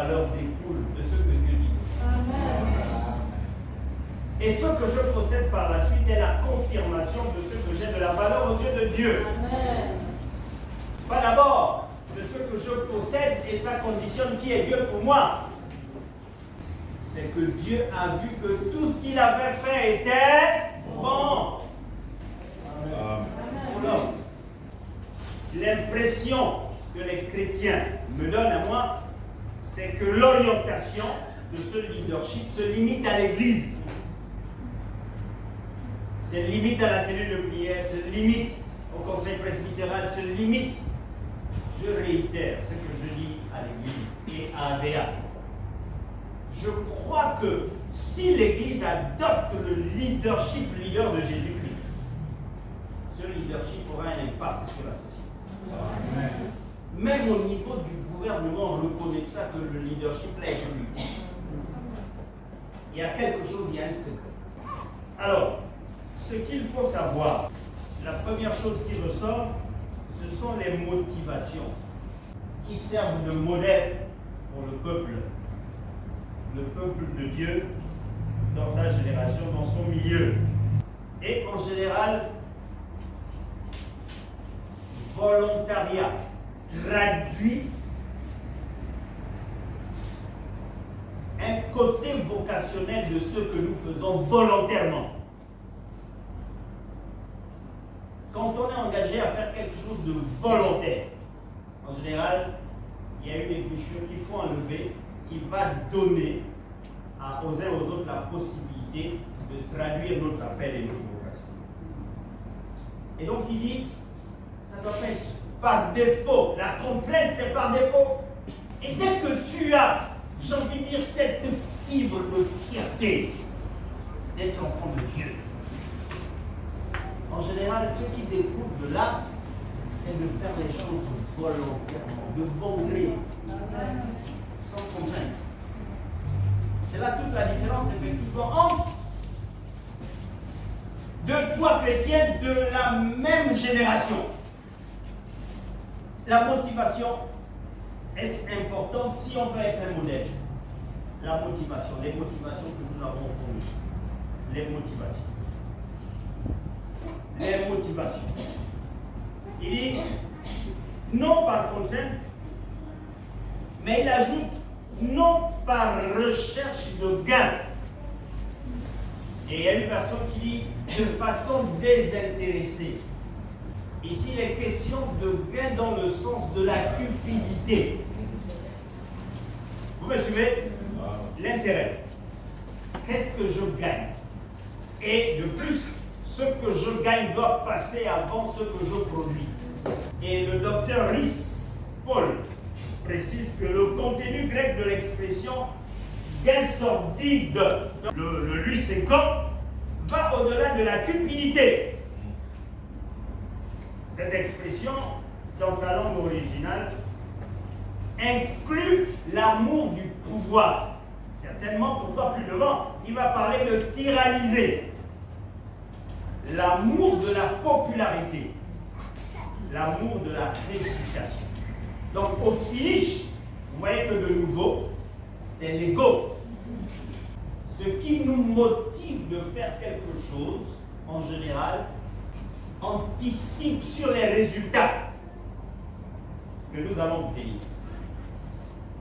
valeur découle de ce que Dieu dit. Amen. Et ce que je possède par la suite est la confirmation de ce que j'ai de la valeur aux yeux de Dieu. Amen. Pas d'abord de ce que je possède et ça conditionne qui est Dieu pour moi. C'est que Dieu a vu que tout ce qu'il avait fait était bon. Amen. Pour l'homme. L'impression que les chrétiens me donnent à moi, c'est que l'orientation de ce leadership se limite à l'église. Se limite à la cellule de prière, se limite au conseil presbytéral, se limite. Je réitère ce que je dis à l'église et à AVA. Je crois que si l'église adopte le leadership leader de Jésus-Christ, ce leadership aura un impact sur la société. Amen. Même au niveau du gouvernement, on reconnaîtra que le leadership là est politique. Il y a quelque chose, il y a un secret. Alors, ce qu'il faut savoir, la première chose qui ressort, ce sont les motivations qui servent de modèle pour le peuple de Dieu dans sa génération, dans son milieu. Et en général, volontariat traduit un côté vocationnel de ce que nous faisons volontairement. Quand on est engagé à faire quelque chose de volontaire, en général, il y a une épluchure qu'il faut enlever qui va donner aux uns aux autres la possibilité de traduire notre appel et notre vocation. Et donc il dit, ça doit être par défaut. La contrainte, c'est par défaut. Et dès que tu as, j'ai envie de dire, cette fibre de fierté d'être enfant de Dieu, en général, ce qui découle de là, c'est de faire les choses volontairement, de bon gré, sans contrainte. C'est là toute la différence, effectivement, entre deux, trois chrétiens de la même génération. La motivation est importante si on veut être un modèle. La motivation, les motivations que nous avons fournies. Les motivations. Les motivations. Il dit, non par contrainte, mais il ajoute, non par recherche de gain. Et il y a une personne qui dit, de façon désintéressée. Ici, il est question de gain dans le sens de la cupidité. Vous me suivez? L'intérêt. Qu'est-ce que je gagne? Et de plus, ce que je gagne doit passer avant ce que je produis. Et le docteur Rhys Paul précise que le contenu grec de l'expression gain sordide, le luiséko, va au-delà de la cupidité. Cette expression, dans sa langue originale, inclut l'amour du pouvoir. Certainement, pourquoi plus devant, il va parler de tyranniser. L'amour de la popularité. L'amour de la réputation. Donc, au finish, vous voyez que de nouveau, c'est l'ego. Ce qui nous motive de faire quelque chose, en général, anticipe sur les résultats que nous allons obtenir.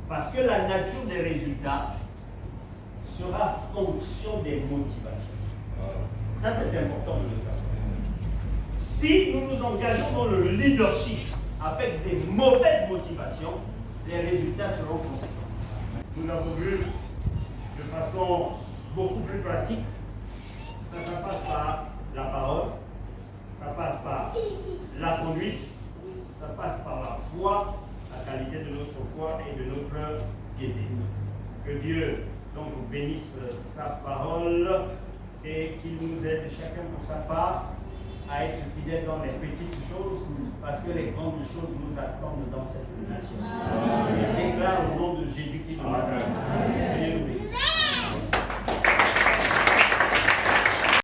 Parce que la nature des résultats sera fonction des motivations. Ça, c'est important de le savoir. Si nous nous engageons dans le leadership avec des mauvaises motivations, les résultats seront conséquents. Nous l'avons vu de façon beaucoup plus pratique. Ça passe par la parole, ça passe par la conduite, ça passe par la foi, la qualité de notre foi et de notre piété. Que Dieu donc bénisse sa parole et qu'il nous aide chacun pour sa part à être fidèles dans les petites choses parce que les grandes choses nous attendent dans cette nation. Je déclare au nom de Jésus-Christ de Nazareth. Dieu nous bénisse.